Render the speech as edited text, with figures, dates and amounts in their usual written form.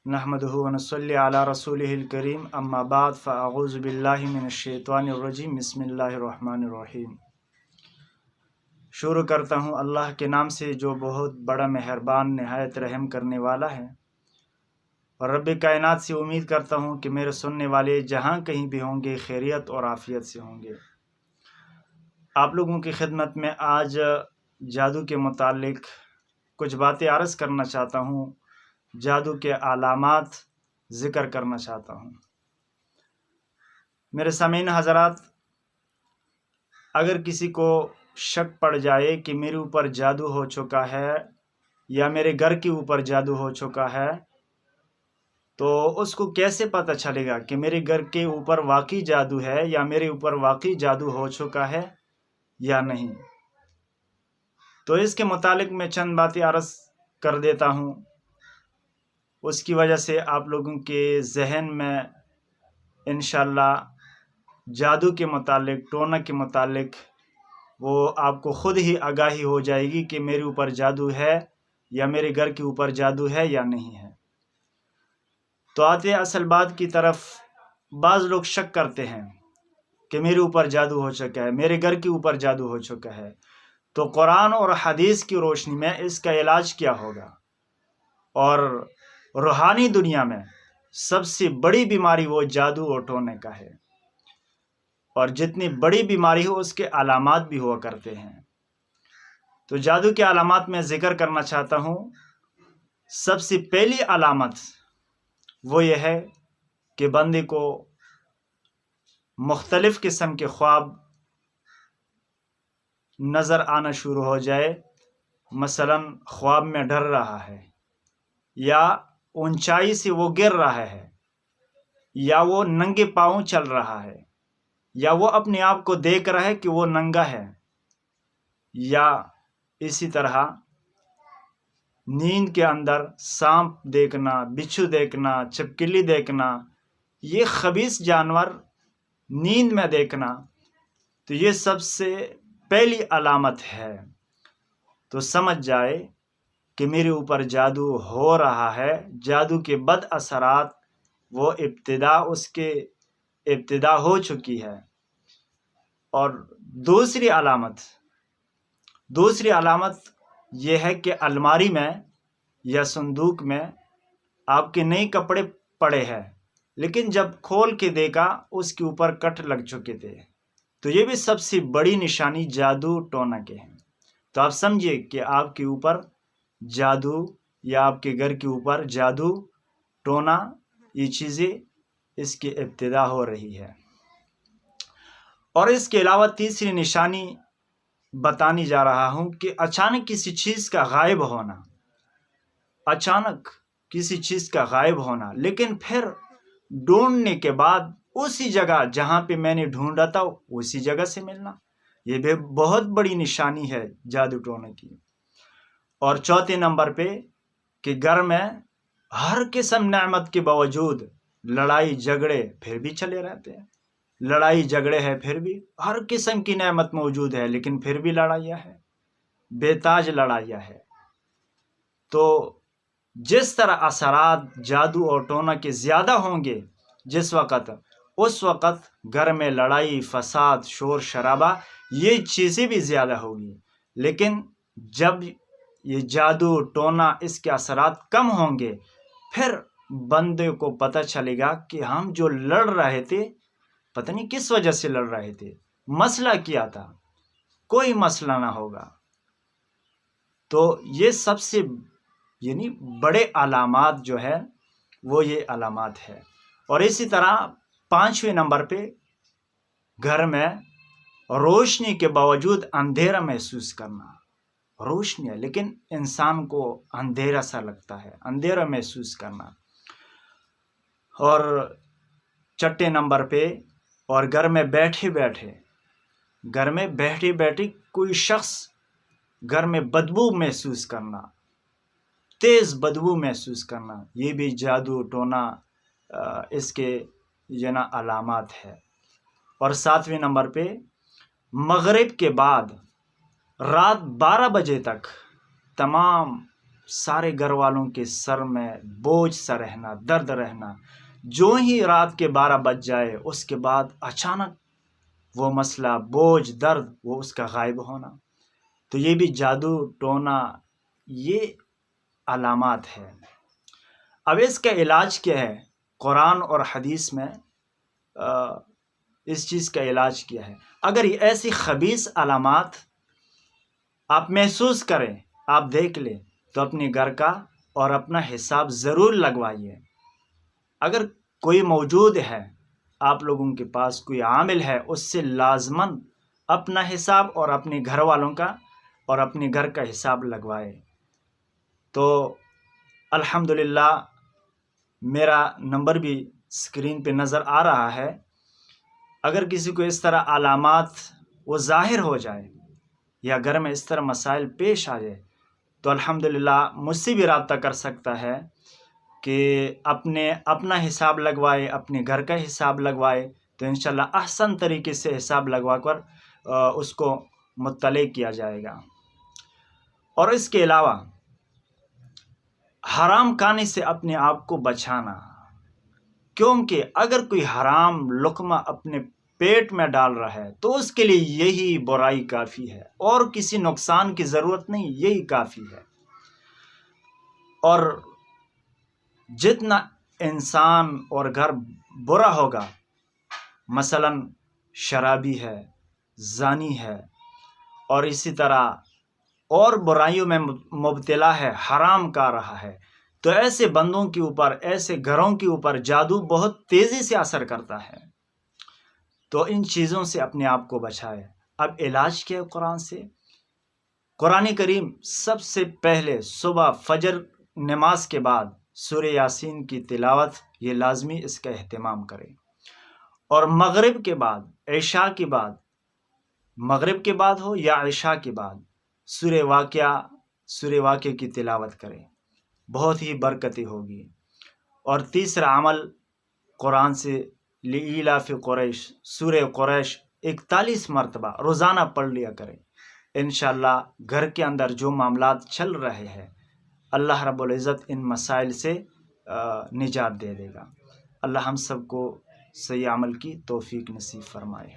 नहमदुहु व नसल्ली अला रसूलिहिल करीम अम्मा बाद फ़अऊज़ु बिल्लाहि मिनश शैतानिर रजीम बिस्मिल्लाहिर रहमानिर रहीम। शुरू करता हूँ अल्लाह के नाम से जो बहुत बड़ा मेहरबान नहायत रहम करने वाला है। और रब्बे कायनात से उम्मीद करता हूँ कि मेरे सुनने वाले जहाँ कहीं भी होंगे खैरियत और आफ़ियत से होंगे। आप लोगों की खिदमत में आज जादू के मुतालिक कुछ बातें अर्ज़ करना चाहता हूँ, जादू के अलामात ज़िक्र करना चाहता हूँ। मेरे सामीन हज़रात, अगर किसी को शक पड़ जाए कि मेरे ऊपर जादू हो चुका है या मेरे घर के ऊपर जादू हो चुका है, तो उसको कैसे पता चलेगा कि मेरे घर के ऊपर वाकई जादू है या मेरे ऊपर वाकई जादू हो चुका है या नहीं। तो इसके मुतालिक मैं चंद बातें अर्ज़ कर देता हूँ, उसकी वजह से आप लोगों के जहन में इंशाअल्लाह जादू के मुतालिक, टोना के मुतालिक वो आपको ख़ुद ही आगाही हो जाएगी कि मेरे ऊपर जादू है या मेरे घर के ऊपर जादू है या नहीं है। तो आते असल बात की तरफ। बाज़ लोग शक करते हैं कि मेरे ऊपर जादू हो चुका है, मेरे घर के ऊपर जादू हो चुका है। तो कुरान और हदीस की रोशनी में इसका इलाज क्या होगा? और रूहानी दुनिया में सबसे बड़ी बीमारी वो जादू और टोने का है, और जितनी बड़ी बीमारी हो उसके अलामात भी हुआ करते हैं। तो जादू के अलामात में ज़िक्र करना चाहता हूँ। सबसे पहली अलामत वो ये है कि बंदे को मुख्तलिफ़ किस्म के ख्वाब नज़र आना शुरू हो जाए। मसलन ख्वाब में डर रहा है, या ऊंचाई से वो गिर रहा है, या वो नंगे पाँव चल रहा है, या वो अपने आप को देख रहा है कि वो नंगा है, या इसी तरह नींद के अंदर सांप देखना, बिच्छू देखना, छिपकली देखना, ये खबीस जानवर नींद में देखना, तो ये सबसे पहली अलामत है। तो समझ जाए कि मेरे ऊपर जादू हो रहा है। जादू के बद असरात वो उसके इब्तिदा हो चुकी है। और दूसरी अलामत ये है कि अलमारी में या संदूक में आपके नए कपड़े पड़े हैं, लेकिन जब खोल के देखा उसके ऊपर कट लग चुके थे। तो ये भी सबसे बड़ी निशानी जादू टोना के हैं। तो आप समझिए कि आपके ऊपर जादू या आपके घर के ऊपर जादू टोना, ये चीज़ें इसकी इब्तिदा हो रही है। और इसके अलावा तीसरी निशानी बताने जा रहा हूँ कि अचानक किसी चीज़ का गायब होना, अचानक किसी चीज़ का गायब होना, लेकिन फिर ढूंढने के बाद उसी जगह जहाँ पे मैंने ढूंढा था उसी जगह से मिलना, ये भी बहुत बड़ी निशानी है जादू टोने की। और चौथे नंबर पे कि घर में हर किस्म नेमत के बावजूद लड़ाई झगड़े फिर भी चले रहते हैं। लड़ाई झगड़े है, फिर भी हर किस्म की नेमत मौजूद है, लेकिन फिर भी लड़ाइयाँ है, बेताज लड़ाइयाँ है। तो जिस तरह असरात जादू और टोना के ज़्यादा होंगे जिस वक़्त, उस वक़्त घर में लड़ाई, फसाद, शोर शराबा, ये चीज़ें भी ज़्यादा होगी। लेकिन जब ये जादू टोना इसके असरात कम होंगे, फिर बंदे को पता चलेगा कि हम जो लड़ रहे थे, पता नहीं किस वजह से लड़ रहे थे, मसला क्या था, कोई मसला ना होगा। तो ये सबसे यानी बड़े अलामात जो है वो ये अलामात है। और इसी तरह पांचवें नंबर पे घर में रोशनी के बावजूद अंधेरा महसूस करना। रोशनी है लेकिन इंसान को अंधेरा सा लगता है, अंधेरा महसूस करना। और छठे नंबर पे, और घर में बैठे बैठे कोई शख्स घर में बदबू महसूस करना, तेज़ बदबू महसूस करना, ये भी जादू टोना इसके जना अलामात है। और सातवें नंबर पे मगरिब के बाद रात 12 बजे तक तमाम سارے گھر والوں کے سر میں بوجھ سا رہنا، درد رہنا، جو ہی رات کے 12 بج جائے اس کے بعد اچانک وہ مسئلہ، بوجھ، درد، وہ اس کا غائب ہونا. تو یہ بھی جادو ٹونا، یہ علامات ہے. اب اس کا علاج کیا ہے؟ قرآن اور حدیث میں اس چیز کا علاج کیا ہے؟ اگر یہ ایسی خبیث علامات آپ محسوس کریں، آپ دیکھ لیں، تو اپنے گھر کا اور اپنا حساب ضرور لگوائیے. اگر کوئی موجود ہے، آپ لوگوں کے پاس کوئی عامل ہے، اس سے لازماً اپنا حساب اور اپنے گھر والوں کا اور اپنے گھر کا حساب لگوائے. تو الحمدللہ میرا نمبر بھی اسکرین پہ نظر آ رہا ہے. اگر کسی کو اس طرح علامات وہ ظاہر ہو جائے یا گھر میں اس طرح مسائل پیش آ جائے تو الحمدللہ مجھ سے بھی رابطہ کر سکتا ہے کہ اپنا حساب لگوائے، اپنے گھر کا حساب لگوائے. تو انشاءاللہ احسن طریقے سے حساب لگوا کر اس کو مطلع کیا جائے گا. اور اس کے علاوہ حرام کھانے سے اپنے آپ کو بچانا، کیونکہ اگر کوئی حرام لقمہ اپنے پیٹ میں ڈال رہا ہے تو اس کے لیے یہی برائی کافی ہے، اور کسی نقصان کی ضرورت نہیں، یہی کافی ہے. اور جتنا انسان اور گھر برا ہوگا، مثلا شرابی ہے، زانی ہے، اور اسی طرح اور برائیوں میں مبتلا ہے، حرام کھا رہا ہے، تو ایسے بندوں کے اوپر، ایسے گھروں کے اوپر جادو بہت تیزی سے اثر کرتا ہے. تو ان چیزوں سے اپنے آپ کو بچائے. اب علاج کیا ہے قرآن سے؟ قرآن کریم سب سے پہلے صبح فجر نماز کے بعد سورہ یاسین کی تلاوت، یہ لازمی اس کا اہتمام کرے. اور مغرب کے بعد، عشاء کے بعد، مغرب کے بعد ہو یا عشاء کے بعد، سورہ واقعہ کی تلاوت کرے، بہت ہی برکتی ہوگی. اور تیسرا عمل قرآن سے لإیلاف قریش، سورہ قریش 41 مرتبہ روزانہ پڑھ لیا کرے. انشاءاللہ گھر کے اندر جو معاملات چل رہے ہیں، اللہ رب العزت ان مسائل سے نجات دے دے گا. اللہ ہم سب کو صحیح عمل کی توفیق نصیب فرمائے.